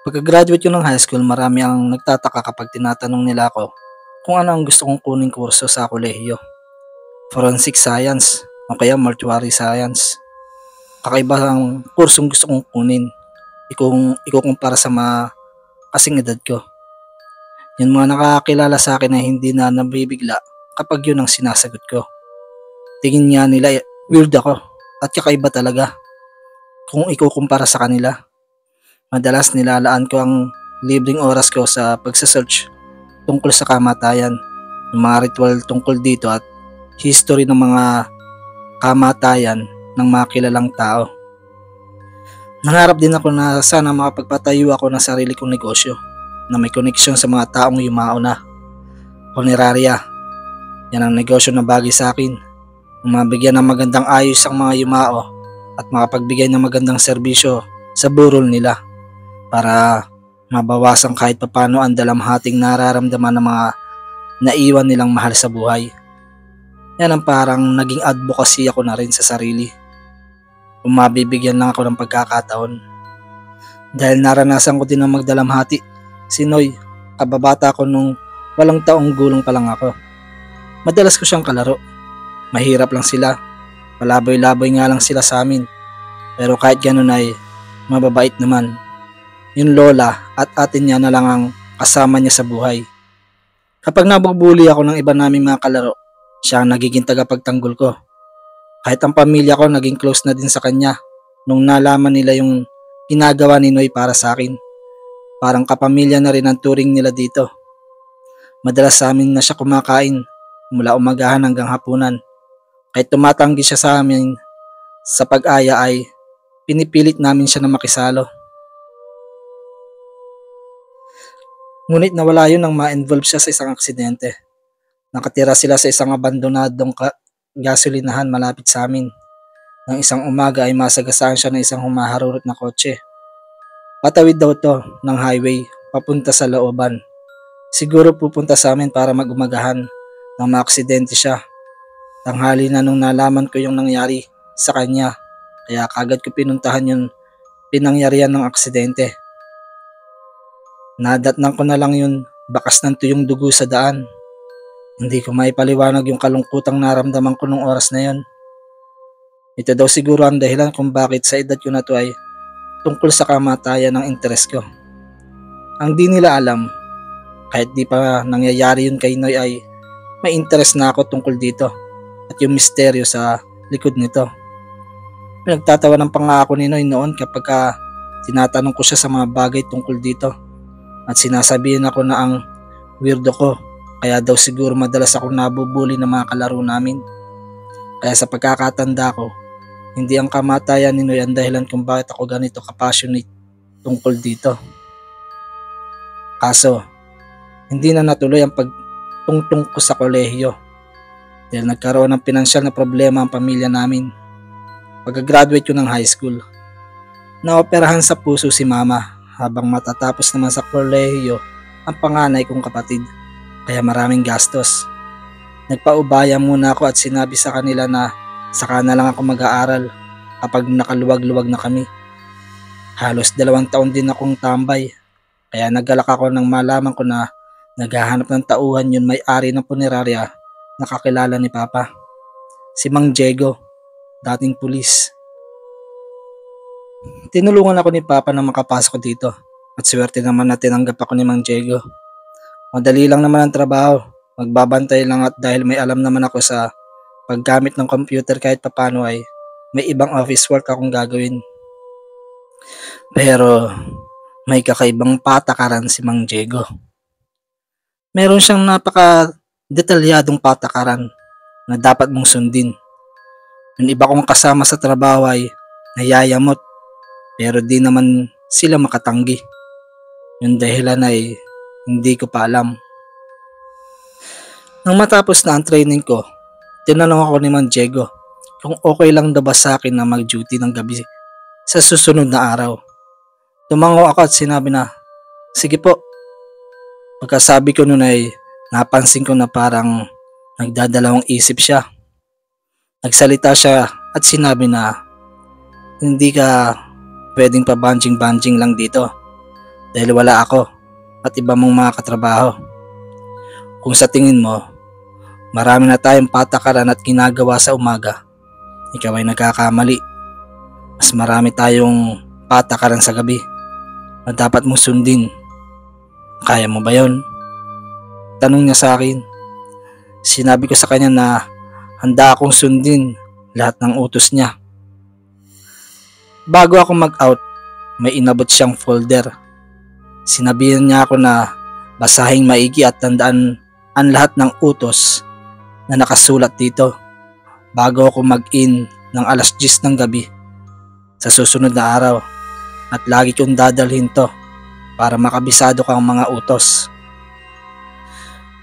Pagka-graduate ko ng high school, marami ang nagtataka kapag tinatanong nila ako kung ano ang gusto kong kuning kurso sa kolehiyo. Forensic science o kaya mortuary science. Kakaiba ang kursong gusto kong kunin kung ikukumpara sa mga kasing edad ko. Yung mga nakakakilala sa akin ay hindi na nabibigla kapag yun ang sinasagot ko. Tingin nga nila weird ako at kakaiba talaga kung ikukumpara sa kanila. Madalas nilalaan ko ang libreng oras ko sa pagsasearch tungkol sa kamatayan, ng mga ritual tungkol dito at history ng mga kamatayan ng mga kilalang tao. Nangarap din ako na sana makapagpatayo ako ng sarili kong negosyo na may koneksyon sa mga taong yumao na. Funeraria, yan ang negosyo na bagay sa akin. Mabigyan ng magandang ayos ang mga yumao at makapagbigay ng magandang serbisyo sa burol nila para mabawasan kahit papano ang dalamhating nararamdaman ng mga naiwan nilang mahal sa buhay. Yan ang parang naging advocacy ako na rin sa sarili. Kung mabibigyan lang ako ng pagkakataon. Dahil naranasan ko din ang magdalamhati. Si Noy, kababata ko nung 8 taong gulong pa lang ako. Madalas ko siyang kalaro. Mahirap lang sila. Palaboy-laboy nga lang sila sa amin. Pero kahit ganun ay mababait naman. Yung lola at atin niya na lang ang kasama niya sa buhay. Kapag nabubuli ako ng iba naming mga kalaro, siya ang nagiging tagapagtanggol ko. Kahit ang pamilya ko naging close na din sa kanya nung nalaman nila yung ginagawa ni Noy para sa akin. Parang kapamilya na rin ang turing nila dito. Madalas sa amin na siya kumakain mula umagahan hanggang hapunan. Kahit tumatanggi siya sa amin sa pag-aya ay pinipilit namin siya na makisalo. Ngunit nawala yun nang ma-involve siya sa isang aksidente. Nakatira sila sa isang abandonadong gasolinahan malapit sa amin. Nang isang umaga ay masagasaan siya ng isang humaharurot na kotse. Patawid daw to ng highway papunta sa looban. Siguro pupunta sa amin para mag-umagahan nang maaksidente siya. Tanghali na nung nalaman ko yung nangyari sa kanya, kaya kagad ko pinuntahan yung pinangyarihan ng aksidente. Nadatnan ko na lang yung bakas ng tuyong dugo sa daan. Hindi ko maipaliwanag yung kalungkutang naramdaman ko nung oras na yon. Ito daw siguro ang dahilan kung bakit sa edad ko na to ay tungkol sa kamatayan ng interes ko. Ang di nila alam, kahit di pa nangyayari yun kay Noy ay may interes na ako tungkol dito at yung misteryo sa likod nito. Pinagtatawanan pa nga ako ni Noy noon kapag tinatanong ko siya sa mga bagay tungkol dito at sinasabihin ako na ang weirdo ko. Kaya daw siguro madalas akong nabubuli ng mga kalaro namin. Kaya sa pagkakatanda ko, hindi ang kamatayan ni Noy ang dahilan kung bakit ako ganito kapassionate tungkol dito. Kaso, hindi na natuloy ang pagtungtong ko sa kolehiyo dahil nagkaroon ng pinansyal na problema ang pamilya namin. Pagka-graduate ko ng high school, naoperahan sa puso si mama habang matatapos naman sa kolehiyo ang panganay kong kapatid. Kaya maraming gastos. Nagpaubaya muna ako at sinabi sa kanila na saka na lang ako mag-aaral kapag nakaluwag-luwag na kami. Halos 2 taon din akong tambay. Kaya naggalak ako nang malaman ko na naghahanap ng tauhan yung may-ari ng punerarya na kakilala ni Papa. Si Mang Diego, dating pulis. Tinulungan ako ni Papa na makapasok dito at swerte naman na tinanggap ako ni Mang Diego. Madali lang naman ang trabaho, magbabantay lang at dahil may alam naman ako sa paggamit ng computer kahit papano ay may ibang office work akong gagawin. Pero may kakaibang patakaran si Mang Diego. Meron siyang napaka-detalyadong patakaran na dapat mong sundin. Yung iba kong kasama sa trabaho ay nayayamot pero di naman sila makatanggi. Yung dahilan ay hindi ko pa alam. Nang matapos na ang training ko, tinanong ako ni Mang Diego kung okay lang daw ba sa akin na mag-duty ng gabi sa susunod na araw. Tumango ako at sinabi na, sige po. Pagkasabi ko nun ay napansin ko na parang nagdadalawang isip siya. Nagsalita siya at sinabi na hindi ka pwedeng pa-banjing-banjing lang dito. dahil wala ako at iba mong mga katrabaho. Kung sa tingin mo, marami na tayong patakaran at ginagawa sa umaga, ikaw ay nagkakamali. Mas marami tayong patakaran sa gabi na dapat mong sundin. Kaya mo ba yon? Tanong niya sa akin. Sinabi ko sa kanya na handa akong sundin lahat ng utos niya. Bago ako mag-out, may inabot siyang folder. Sinabihan niya ako na basahing maigi at tandaan ang lahat ng utos na nakasulat dito bago ako mag-in ng alas 10 ng gabi sa susunod na araw, at lagi kong dadalhin to para makabisado kang mga utos.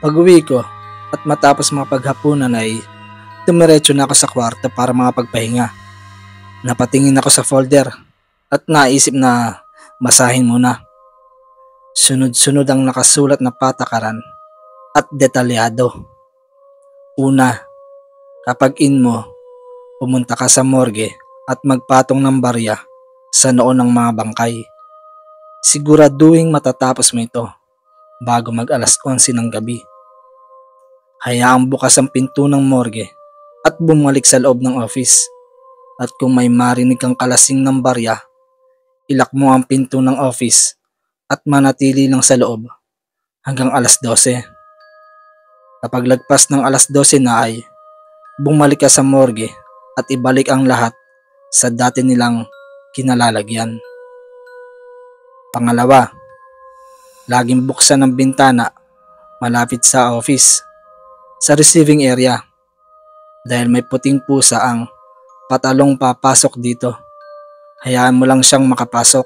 Pag-uwi ko at matapos mga paghapunan ay dumiretso na ako sa kwarto para makapagpahinga. Napatingin ako sa folder at naisip na basahin muna. Sunod-sunod ang nakasulat na patakaran at detalyado. Una, kapag in mo, pumunta ka sa morgue at magpatong ng barya sa noo ng mga bangkay. Siguraduhin matatapos mo ito bago mag alas 11 ng gabi. Hayaang bukas ang pinto ng morgue at bumalik sa loob ng office. At kung may marinig kang kalasing ng barya, ilak mo ang pinto ng office at manatili lang sa loob hanggang alas 12. Kapag lagpas ng alas 12 na ay bumalik ka sa morgue at ibalik ang lahat sa dati nilang kinalalagyan. Pangalawa, laging buksan ang bintana malapit sa office, sa receiving area, dahil may puting pusa ang patalong papasok dito. Hayaan mo lang siyang makapasok.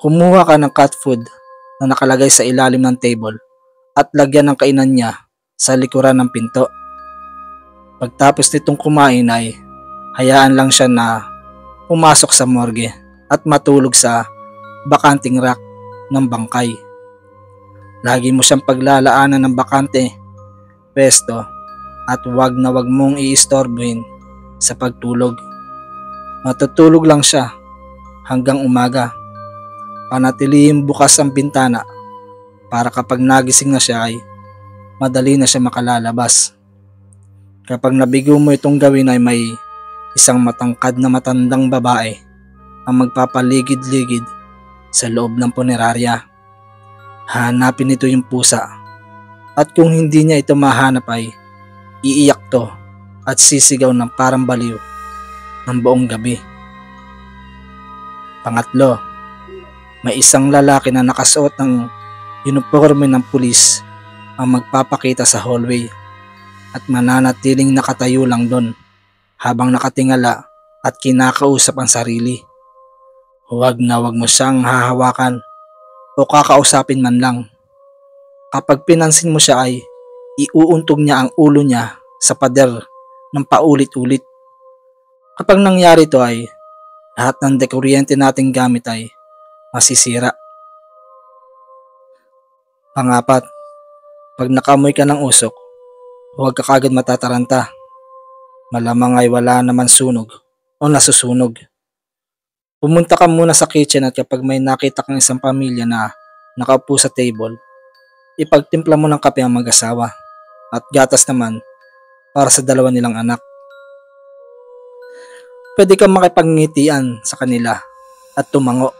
Kumuha ka ng cat food na nakalagay sa ilalim ng table at lagyan ng kainan niya sa likuran ng pinto. Pagtapos nitong kumain ay hayaan lang siya na pumasok sa morgue at matulog sa bakanting rack ng bangkay. Lagi mo siyang paglalaanan ng bakante pwesto at wag na wag mong iistorbohin sa pagtulog. Matutulog lang siya hanggang umaga. Panatilihin bukas ang bintana para kapag nagising na siya ay madali na siya makalalabas. Kapag nabigo mo itong gawin ay may isang matangkad na matandang babae ang magpapaligid-ligid sa loob ng punerarya. Hanapin nito yung pusa at kung hindi niya ito mahanap ay iiyak to at sisigaw ng parang baliw ng buong gabi. Pangatlo, may isang lalaki na nakasuot ng uniforme ng pulis ang magpapakita sa hallway at mananatiling nakatayo lang doon habang nakatingala at kinakausap ang sarili. Huwag na huwag mo siyang hahawakan o kakausapin man lang. Kapag pinansin mo siya ay iuuntog niya ang ulo niya sa pader ng paulit-ulit. Kapag nangyari ito ay lahat ng dekuryente nating gamit ay masisira. Pangapat, pag nakamoy ka ng usok, huwag ka kagad matataranta. Malamang ay wala naman sunog o nasusunog. Pumunta ka muna sa kitchen at kapag may nakita kang isang pamilya na nakaupo sa table, ipagtimpla mo ng kape ang mag-asawa at gatas naman para sa dalawa nilang anak. Pwede kang makipagngitian sa kanila at tumango,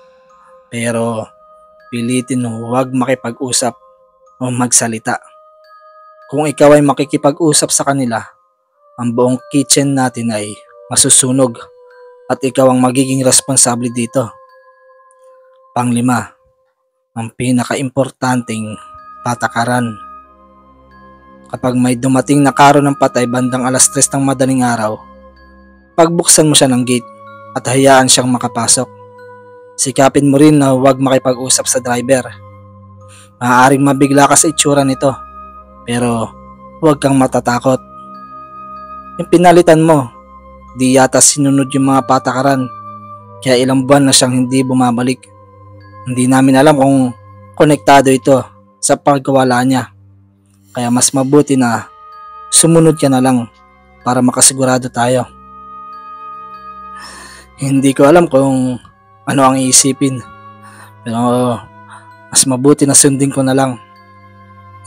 pero pilitin huwag makipag-usap o magsalita. Kung ikaw ay makikipag-usap sa kanila, ang buong kitchen natin ay masusunog at ikaw ang magiging responsable dito. Panglima, ang pinaka-importanting patakaran. Kapag may dumating na karo ng patay bandang alas 3 ng madaling araw, pagbuksan mo siya ng gate at hayaan siyang makapasok. Sikapin mo rin na huwag makipag-usap sa driver. Maaaring mabigla ka sa itsura nito, pero huwag kang matatakot. Yung pinalitan mo, di yata sinunod yung mga patakaran, kaya ilang buwan na siyang hindi bumabalik. Hindi namin alam kung konektado ito sa pagkawala niya. Kaya mas mabuti na sumunod ka na lang para makasigurado tayo. Hindi ko alam kung ano ang iisipin, pero Mas mabuti na sundin ko na lang.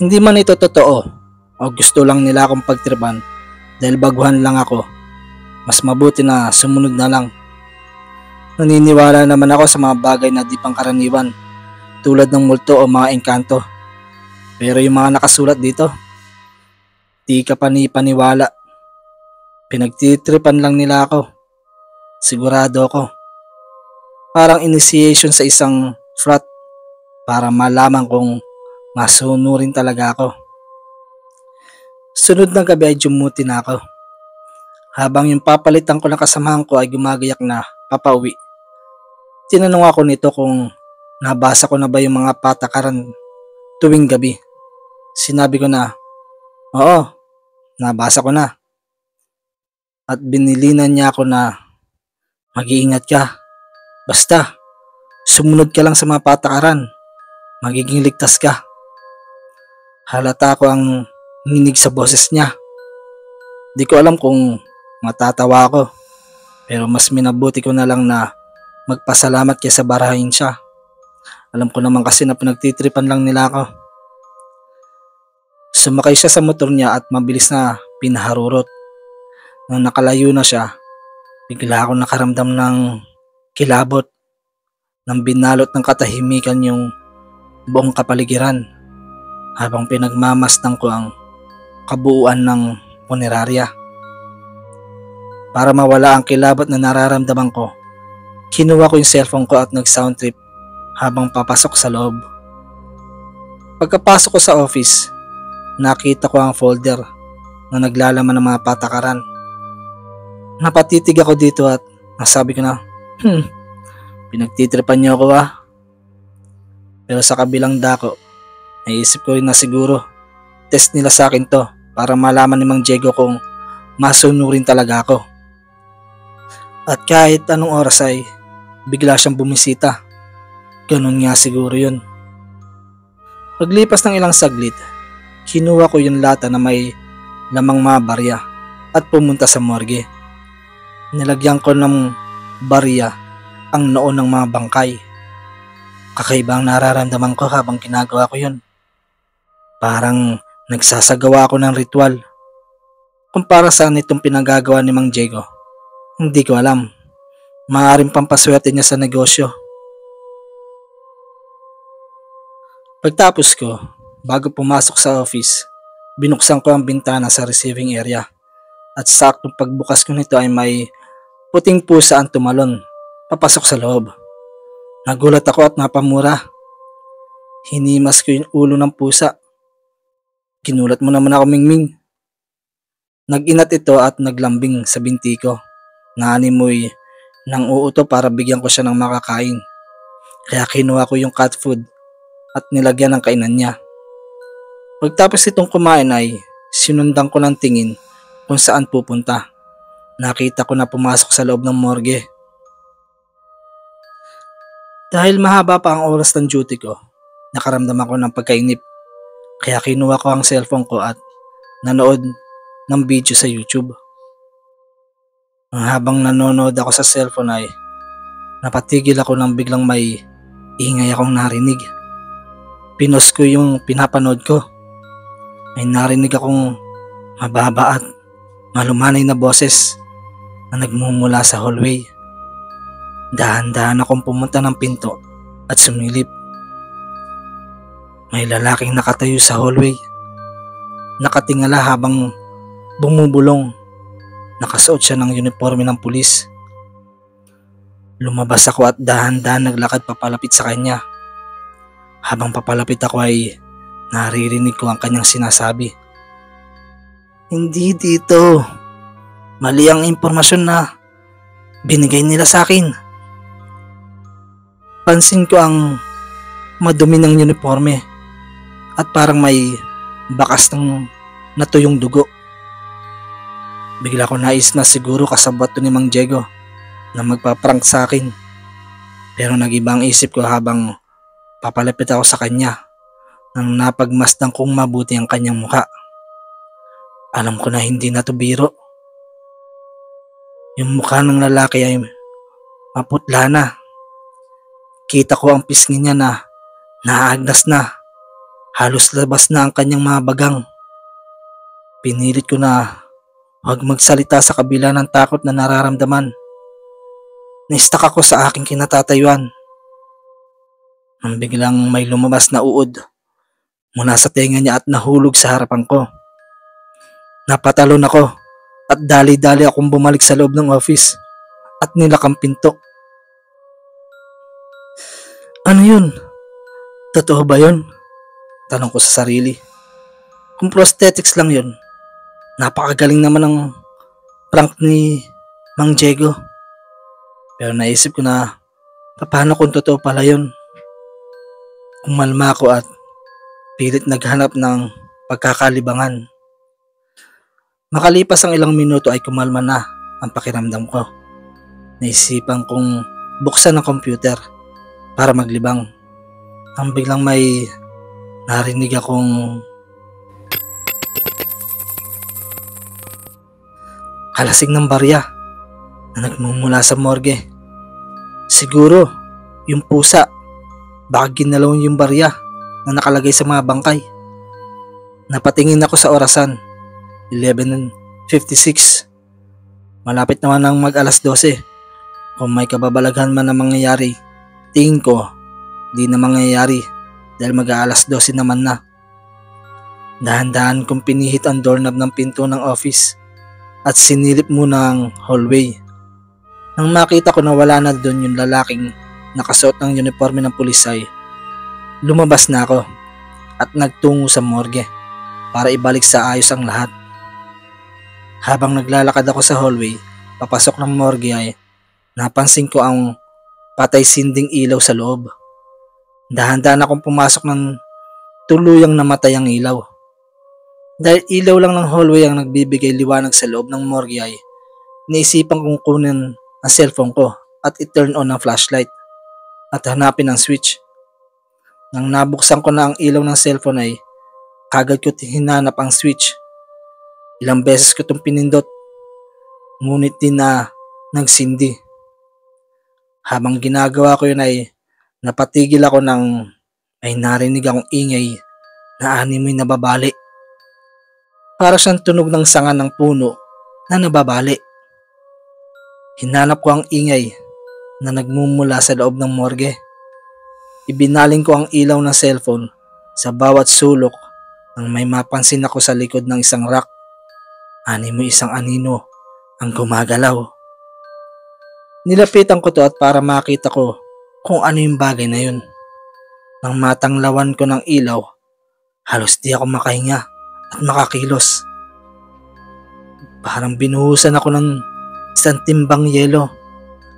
Hindi man ito totoo o gusto lang nila akong pagtripan dahil baguhan lang ako, mas mabuti na sumunod na lang. Naniniwala naman ako sa mga bagay na di pangkaraniwan tulad ng multo o mga engkanto. Pero yung mga nakasulat dito, di ka paniwala. Pinagtitripan lang nila ako. Sigurado ako. Parang initiation sa isang frat para malaman kung masunurin talaga ako. Sunod ng gabi ay jumuti na ako. Habang yung papalitan ko ng kasamahan ko ay gumagayak na papauwi. Tinanong ako nito kung nabasa ko na ba yung mga patakaran tuwing gabi. Sinabi ko na, oo, nabasa ko na. At binilinan niya ako na mag-iingat ka. Basta, sumunod ka lang sa mga patakaran. Magiging ligtas ka. Halata ko ang ninig sa boses niya. Di ko alam kung matatawa ako. Pero mas minabuti ko na lang na magpasalamat kaysa barahin siya. Alam ko naman kasi na pinagtitripan lang nila ako. Sumakay siya sa motor niya at mabilis na pinaharurot. Nung nakalayo na siya, bigla ako nakaramdam ng kilabot. Nang binalot ng katahimikan yung buong kapaligiran habang pinagmamasdan ko ang kabuuan ng punerarya. Para mawala ang kilabot na nararamdaman ko, kinuha ko yung cellphone ko at nag-sound trip habang papasok sa loob. Pagkapasok ko sa office, nakita ko ang folder na naglalaman ng mga patakaran. Napatitig ako dito at nasabi ko na, pinagtitripan niyo ako ah. Pero sa kabilang dako, naisip ko rin na siguro test nila sa akin to para malaman ni Mang Diego kung masunurin talaga ako. At kahit anong oras ay bigla siyang bumisita. Ganun nga siguro yun. Paglipas ng ilang saglit, kinuha ko yung lata na may lamang mga barya at pumunta sa morgue. Nilagyan ko ng barya ang noo ng mga bangkay. Kakaiba ang nararamdaman ko habang ginagawa ko yun. Parang nagsasagawa ako ng ritual. Kung para saan itong pinagagawa ni Mang Diego, hindi ko alam. Maaaring pampaswerte niya sa negosyo. Pagtapos ko, bago pumasok sa office, binuksan ko ang bintana sa receiving area at saktong pagbukas ko nito ay may puting pusa ang tumalon papasok sa loob. Nagulat ako at napamura. Hinimas ko yung ulo ng pusa. Ginulat mo naman ako, Mingming. Nag-inat ito at naglambing sa binti ko. Naanimoy nang uuto para bigyan ko siya ng makakain. Kaya kinuha ko yung cat food at nilagyan ng kainan niya. Pagtapos itong kumain ay sinundan ko ng tingin kung saan pupunta. Nakita ko na pumasok sa loob ng morgue. Dahil mahaba pa ang oras ng duty ko, nakaramdam ako ng pagkainip. Kaya kinuha ko ang cellphone ko at nanood ng video sa YouTube. Habang nanonood ako sa cellphone ay napatigil ako nang biglang may ingay akong narinig. Pinos ko yung pinapanood ko. May narinig akong mababa at malumanay na boses na nagmumula sa hallway. Dahan-dahan akong pumunta ng pinto at sumilip. May lalaking nakatayo sa hallway. Nakatingala habang bumubulong. Nakasuot siya ng uniforme ng pulis. Lumabas ako at dahan-dahan naglakad papalapit sa kanya. Habang papalapit ako ay naririnig ko ang kanyang sinasabi. Hindi dito. Mali ang impormasyon na binigay nila sa akin. Pansin ko ang madumi ng uniforme at parang may bakas ng natuyong dugo. Bigla ko nais na siguro kasabwat to ni Mang Diego na magpaprank sa akin. Pero nag-iba ang isip ko habang papalapit ako sa kanya nang napagmasdan kong mabuti ang kanyang muka. Alam ko na hindi na to biro. Yung mukha ng lalaki ay maputla na. Kita ko ang pisngi niya na Naagnas na, halos labas na ang kanyang mga bagang. Pinilit ko na huwag magsalita sa kabila ng takot na nararamdaman. Na-stuck ako sa aking kinatatayuan nang biglang may lumabas na uod mula sa tenga niya at nahulog sa harapan ko. Napatalon ako at dali-dali akong bumalik sa loob ng office at nilak ang pinto. Ano yun? Totoo ba yun? Tanong ko sa sarili. Kung prosthetics lang yun, napakagaling naman ng prank ni Mang Diego. Pero naisip ko na paano kung totoo pala yun. Kumalma ako at pilit naghanap ng pagkakalibangan. Makalipas ang ilang minuto ay kumalma na ang pakiramdam ko. Naisipan kong buksan ang computer para maglibang. Nang biglang may narinig akong kalasig ng barya na nagmumula sa morgue. Siguro yung pusa, baka ginalaw yung barya na nakalagay sa mga bangkay. Napatingin ako sa orasan, 11:56. Malapit naman ang mag-alas 12. Kung may kababalaghan man na mangyayari, tingin ko di na mangyayari dahil mag-aalas 12 naman na. Dahan-dahan kong pinihit ang doorknob ng pinto ng office at sinilip muna ang hallway. Nang makita ko na wala na doon yung lalaking nakasuot ng uniforme ng pulis ay lumabas na ako at nagtungo sa morgue para ibalik sa ayos ang lahat. Habang naglalakad ako sa hallway, papasok ng morgue ay napansin ko ang patay sinding ilaw sa loob. Dahan-dahan akong pumasok ng tuluyang namatay ang ilaw. Dahil ilaw lang ng hallway ang nagbibigay liwanag sa loob ng morgue ay naisipan kong kunin ang cellphone ko at i-turn on ang flashlight at hanapin ang switch. Nang nabuksan ko na ang ilaw ng cellphone ay kagad ko hinanap ang switch. Ilang beses ko itong pinindot, ngunit din na nagsindi. Habang ginagawa ko yun ay napatigil ako nang ay narinig akong ingay na animoy nababali. Para siyang tunog ng sanga ng puno na nababali. Hinanap ko ang ingay na nagmumula sa loob ng morgue. Ibinaling ko ang ilaw ng cellphone sa bawat sulok nang may mapansin ako sa likod ng isang rack. Animoy isang anino ang gumagalaw. Nilapitan ko to at para makita ko kung ano yung bagay na yun. Nang matanglawan ko ng ilaw, halos di ako makahinga at makakilos. Parang binuhusan ako ng isang timbang yelo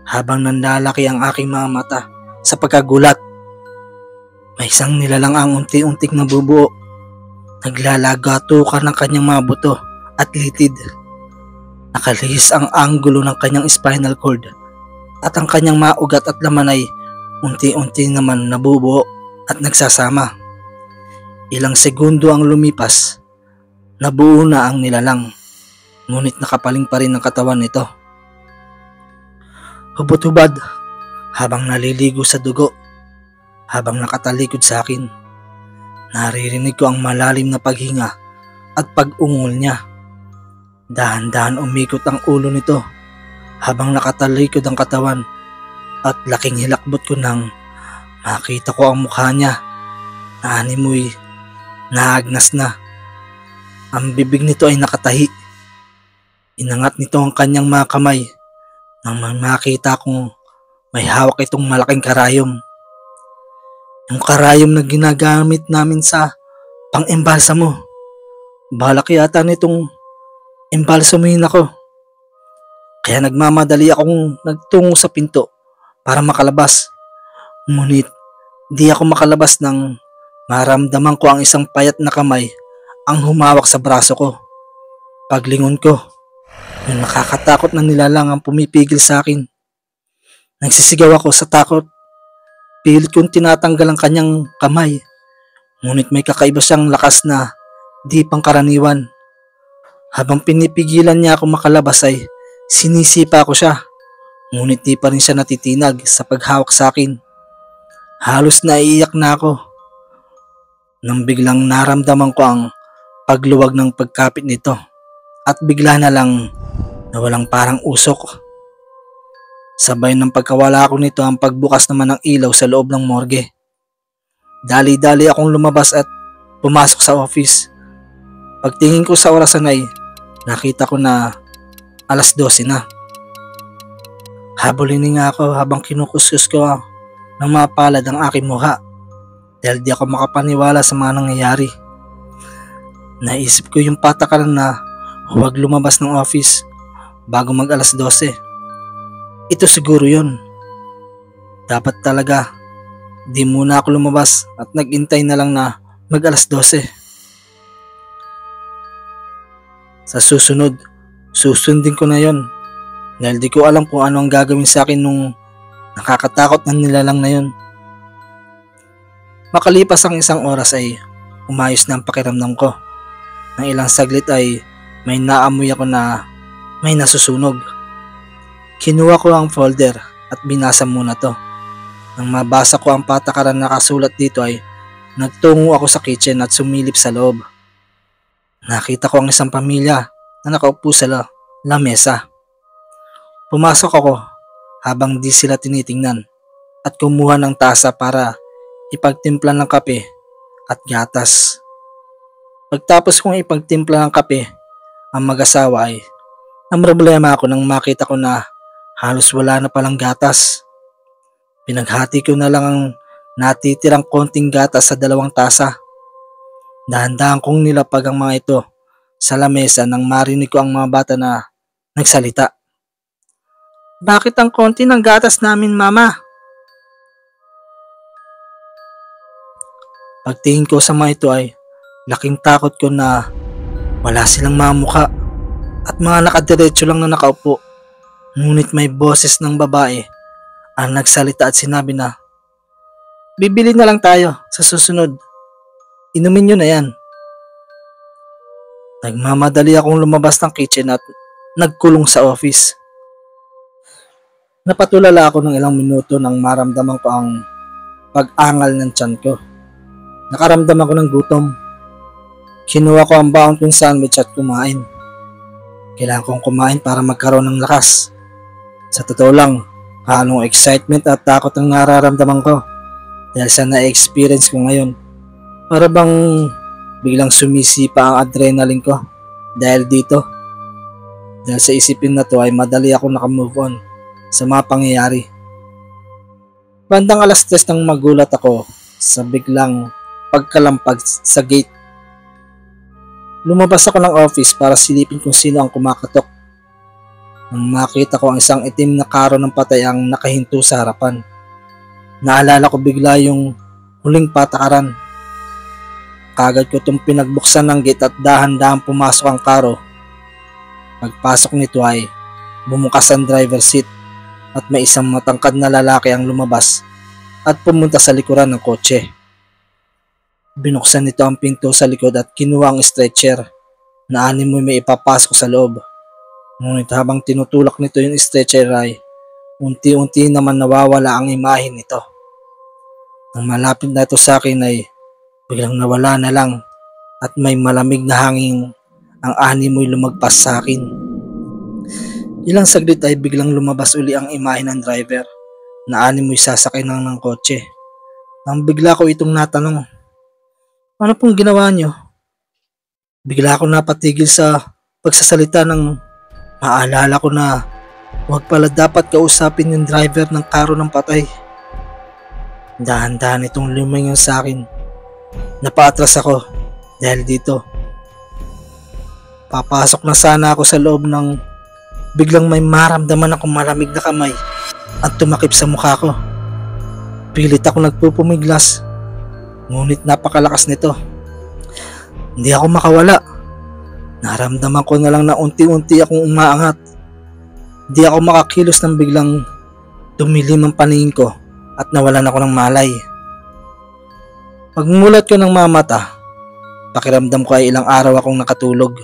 habang nanlalaki ang aking mga mata sa pagkagulat. May isang nilalang ang unti-unting nabubuo. Naglalagato ka ng kanyang mga buto at litid. Nakalihis ang anggulo ng kanyang spinal cord at ang kanyang mga ugat at laman ay unti-unti naman nabubuo at nagsasama. Ilang segundo ang lumipas, nabuo na ang nilalang, ngunit nakapaling pa rin ang katawan nito. Hubot-hubad habang naliligo sa dugo, habang nakatalikod sa akin. Naririnig ko ang malalim na paghinga at pag-ungol niya. Dahan-dahan umikot ang ulo nito habang nakatalikod ang katawan at laking hilakbot ko nang makita ko ang mukha niya na animoy naagnas na. Ang bibig nito ay nakatahi. Inangat nito ang kanyang mga kamay nang makita kong may hawak itong malaking karayom. Yung karayom na ginagamit namin sa pang-embalsamo. Balak yata nitong embalsamuhin ako. Kaya nagmamadali akong nagtungo sa pinto para makalabas. Ngunit di ako makalabas nang maramdaman ko ang isang payat na kamay ang humawak sa braso ko. Paglingon ko, yung nakakatakot na nilalang ang pumipigil sa akin. Nagsisigaw ako sa takot. Pilit kong tinatanggal ang kanyang kamay. Ngunit may kakaiba siyang lakas na di pangkaraniwan. Habang pinipigilan niya ako makalabas ay sinisipa ko siya. Ngunit di pa rin siya natitinag sa paghawak sa akin. Halos naiiyak na ako nang biglang naramdaman ko ang pagluwag ng pagkapit nito at bigla na lang nawalang parang usok. Sabay ng pagkawala ko nito ang pagbukas naman ng ilaw sa loob ng morgue. Dali-dali akong lumabas at pumasok sa office. Pagtingin ko sa orasan ay nakita ko na 12:00 na. Habulin nga ako habang kinukuskus ko ng mapalad ang aking mukha dahil di ako makapaniwala sa mga nangyayari. Naisip ko yung patakaran na huwag lumabas ng office bago mag 12:00. Ito siguro yun. Dapat talaga di muna ako lumabas at nagintay na lang na mag 12:00. Sa susunod, susundin ko na yon dahil di ko alam kung ano ang gagawin sa akin nung nakakatakot na nilalang na yon. Makalipas ang isang oras ay umayos na ang pakiramdam ko. Nang ilang saglit ay may naamoy ako na may nasusunog. Kinuha ko ang folder at binasa muna to. Nang mabasa ko ang patakaran na nakasulat dito ay nagtungo ako sa kitchen at sumilip sa loob. Nakita ko ang isang pamilya na nakaupo sa lamesa. Pumasok ako habang di sila tinitingnan at kumuha ng tasa para ipagtimpla ng kape at gatas. Pagtapos kong ipagtimpla ng kape ang mag-asawa ay namroblema ako nang makita ko na halos wala na palang gatas. Pinaghati ko na lang ang natitirang konting gatas sa 2 tasa. Dahan-dahan kong nilapag ang mga ito sa lamesa nang marinig ko ang mga bata na nagsalita. "Bakit ang konti ng gatas namin, Mama?" Pagtingin ko sa mga ito ay laking takot ko na wala silang mga mukha at mga nakadiretso lang na nakaupo. Ngunit may boses ng babae ang nagsalita at sinabi na, "Bibili na lang tayo sa susunod. Inumin nyo na yan." Nagmamadali akong lumabas ng kitchen at nagkulong sa office. Napatulala ako ng ilang minuto nang maramdaman ko ang pag-angal ng tiyan ko. Nakaramdam ako ng gutom. Kinuha ko ang baon kong sandwich at kumain. Kailangan kong kumain para magkaroon ng lakas. Sa totoo lang, halong excitement at takot ang nararamdaman ko dahil sa na-experience ko ngayon. Para bang biglang sumisipa ang adrenaline ko dahil dito. Dahil sa isipin na to ay madali ako nakamove on sa mga pangyayari. Bandang 3:00 nang magulat ako sa biglang pagkalampag sa gate. Lumabas ako ng office para silipin kung sino ang kumakatok. Nang makita ko ang isang itim na karo ng patay ang nakahinto sa harapan. Naalala ko bigla yung huling patakaran. Kagad ko itong pinagbuksan ng gate at dahan-dahan pumasok ang karo. Pagpasok nito ay bumukas ang driver seat at may isang matangkad na lalaki ang lumabas at pumunta sa likuran ng kotse. Binuksan nito ang pinto sa likod at kinuha ang stretcher na animoy may ipapasok sa loob. Ngunit habang tinutulak nito yung stretcher ay unti-unti naman nawawala ang imahe nito. Nang malapit na ito sa akin ay biglang nawala na lang at may malamig na hangin ang animoy lumagpas sa akin. Ilang saglit ay biglang lumabas uli ang imahe ng driver na animoy sasakay ng kotse. Nang bigla ko itong natanong, "Ano pong ginawa niyo?" Bigla ako napatigil sa pagsasalita nang maalala ko na huwag pala dapat kausapin yung driver ng karo ng patay. Dahan-dahan itong lumingon sa akin. Napaatras ako dahil dito. Papasok na sana ako sa loob nang biglang may maramdaman akong malamig na kamay at tumakip sa mukha ko. Pilit ako nagpupumiglas, ngunit napakalakas nito. Hindi ako makawala. Naramdaman ko na lang na unti-unti akong umaangat. Hindi ako makakilos nang biglang dumilim ang paningin ko at nawalan ako ng malay. Pagmulat ko ng mga mata, pakiramdam ko ay ilang araw akong nakatulog.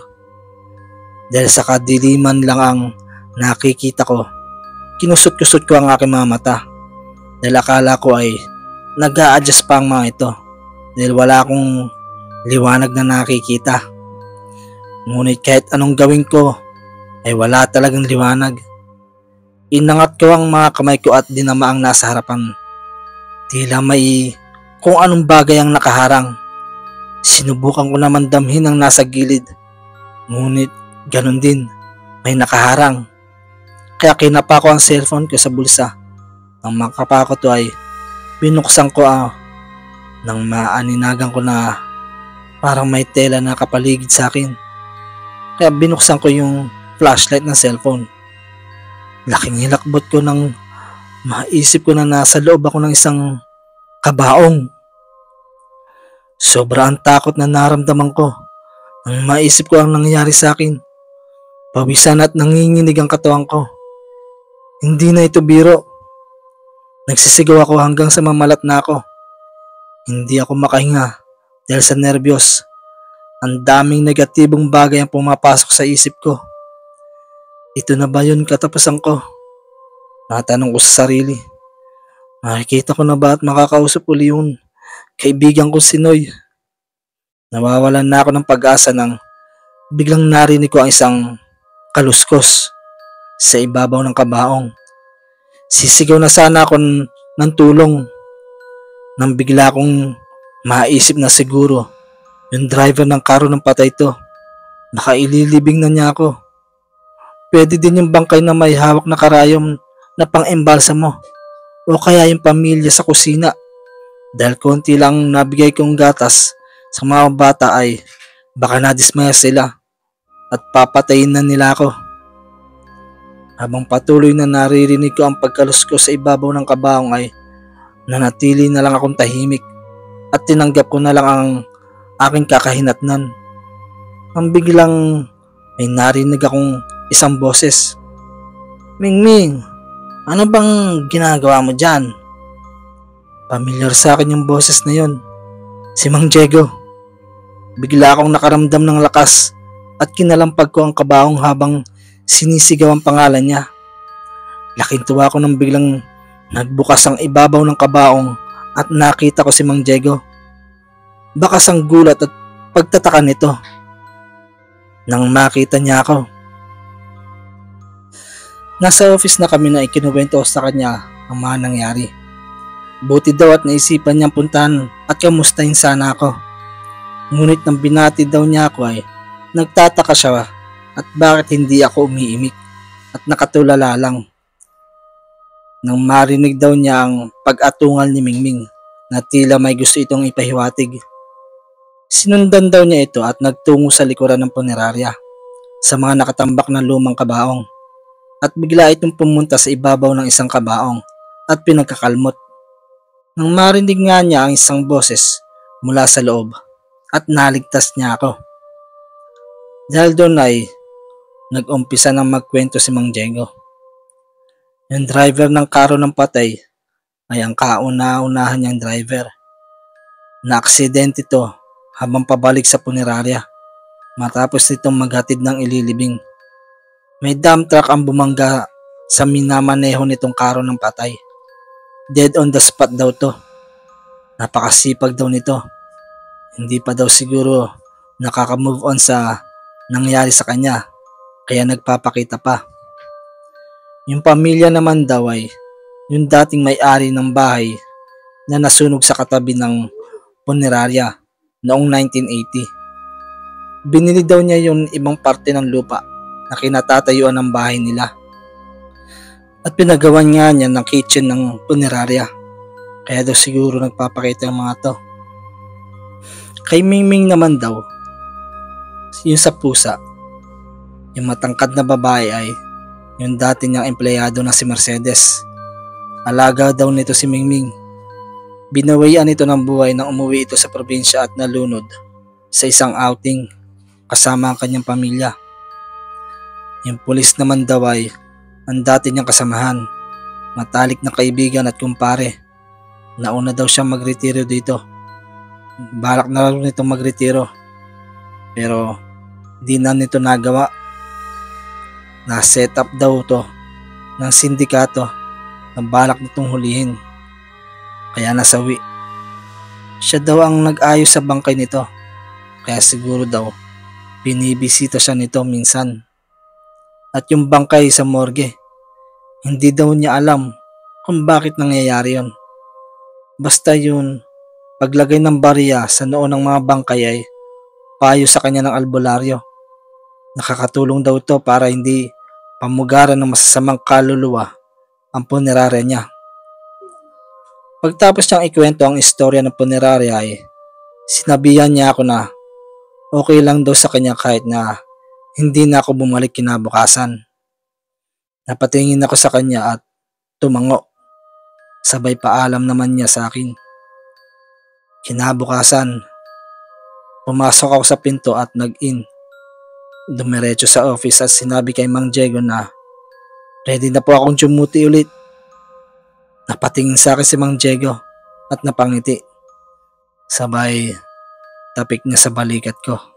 Dahil sa kadiliman lang ang nakikita ko, kinusot-kusot ko ang aking mga mata. Dahil akala ko ay nag-a-adjust pa ang mga ito. dahil wala akong liwanag na nakikita. Ngunit kahit anong gawin ko ay wala talagang liwanag. Inangat ko ang mga kamay ko at dinama ang nasa harapan. Tila may kung anong bagay ang nakaharang. Sinubukan ko naman damhin ang nasa gilid. Ngunit ganun din, may nakaharang. Kaya kinapa ko ang cellphone ko sa bulsa. Nang makapa ko to ay binuksan ko nang maaninagan ko na parang may tela na kapaligid sa akin. Kaya binuksan ko yung flashlight ng cellphone. Laking hilakbot ko nang maisip ko na nasa loob ako ng isang kabaong. Sobrang takot na naramdaman ko nang maisip ko ang nangyari sa akin. Pawisan at nanginginig ang katawan ko. Hindi na ito biro. Nagsisigaw ako hanggang sa mamalat na ako. Hindi ako makahinga dahil sa nervyos. Ang daming negatibong bagay ang pumapasok sa isip ko. Ito na ba yun katapusan ko? Natanong ko sa sarili. Makikita ko na ba at makakausap uli yung kaibigan ko si Noy? Nawawalan na ako ng pag-asa nang biglang narinig ko ang isang kaluskos sa ibabaw ng kabaong. Sisigaw na sana ako ng tulong nang bigla akong maisip na siguro yung driver ng karo ng patay to. Nakaililibing na niya ako. Pwede din yung bangkay na may hawak na karayom na pang-embalsa mo o kaya yung pamilya sa kusina. Dahil konti lang nabigay kong gatas sa mga bata ay baka nadismaya sila at papatayin na nila ako. Habang patuloy na naririnig ko ang pagkaluskos sa ibabaw ng kabaong ay nanatili na lang akong tahimik at tinanggap ko na lang ang aking kakahinatnan. Ang biglang may narinig akong isang boses. Mingming, ano bang ginagawa mo dyan? Pamilyar sa akin yung boses na yun. Si Mang Diego. Bigla akong nakaramdam ng lakas at kinalampag ko ang kabaong habang sinisigaw ang pangalan niya. Laking tuwa ko nang biglang nagbukas ang ibabaw ng kabaong at nakita ko si Mang Diego. Bakas ang gulat at pagtataka nito nang makita niya ako. Nasa office na kami na ikinuwento sa kanya ang mga nangyari. Buti daw at naisipan niyang puntahan at kamustahin sana ako. Ngunit nang binati daw niya ako ay nagtataka siya at bakit hindi ako umiimik at nakatulala lang. Nang marinig daw niya ang pag-atungal ni Mingming na tila may gusto itong ipahiwatig. Sinundan daw niya ito at nagtungo sa likuran ng punerarya sa mga nakatambak na lumang kabaong. At bigla itong pumunta sa ibabaw ng isang kabaong at pinagkakalmot. Nang marinig nga niya ang isang boses mula sa loob at naligtas niya ako. Dahil doon ay nag-umpisa ng magkwento si Mang Diego. Yung driver ng karo ng patay ay ang kauna-unahan niyang driver. Na-aksidente ito habang pabalik sa punerarya matapos nitong maghatid ng ililibing. May dump truck ang bumangga sa minamaneho nitong karo ng patay. Dead on the spot daw to. Napakasipag daw nito. Hindi pa daw siguro nakaka-move on sa nangyari sa kanya, kaya nagpapakita pa. Yung pamilya naman daw ay yung dating may-ari ng bahay na nasunog sa katabi ng punerarya noong 1980. Binili daw niya yung ibang parte ng lupa na kinatatayuan ng bahay nila. At pinagawan nga niya ng kitchen ng punerarya. Kaya daw siguro nagpapakita yung mga to. Kay Mingming naman daw, yung sa pusa, yung matangkad na babae ay yung dati niyang empleyado na si Mercedes. Alaga daw nito si Mingming. Binawayan ito ng buhay nang umuwi ito sa probinsya at nalunod sa isang outing kasama ang kanyang pamilya. Yung pulis naman daw ay ang dati niyang kasamahan, matalik na kaibigan at kumpare. Nauna daw siyang magretiro dito. Balak na lang nitong magretiro, pero di na nito nagawa. Na-set up daw to ng sindikato na balak nitong hulihin, kaya nasawi. Siya daw ang nag-ayos sa bangkay nito, kaya siguro daw binibisita siya nito minsan. At yung bangkay sa morgue, hindi daw niya alam kung bakit nangyayari yon. Basta yun, paglagay ng bariya sa noo ng mga bangkay ay payo sa kanya ng albularyo. Nakakatulong daw ito para hindi pamugaran ng masasamang kaluluwa ang punerarya niya. Pagtapos niyang ikwento ang istorya ng punerarya ay sinabihan niya ako na okay lang daw sa kanya kahit na hindi na ako bumalik kinabukasan. Napatingin ako sa kanya at tumango. Sabay paalam naman niya sa akin. Kinabukasan, pumasok ako sa pinto at nag-in. Dumiretso sa office at sinabi kay Mang Diego na ready na po akong dumuti ulit. Napatingin sa akin si Mang Diego at napangiti. Sabay tapik niya sa balikat ko.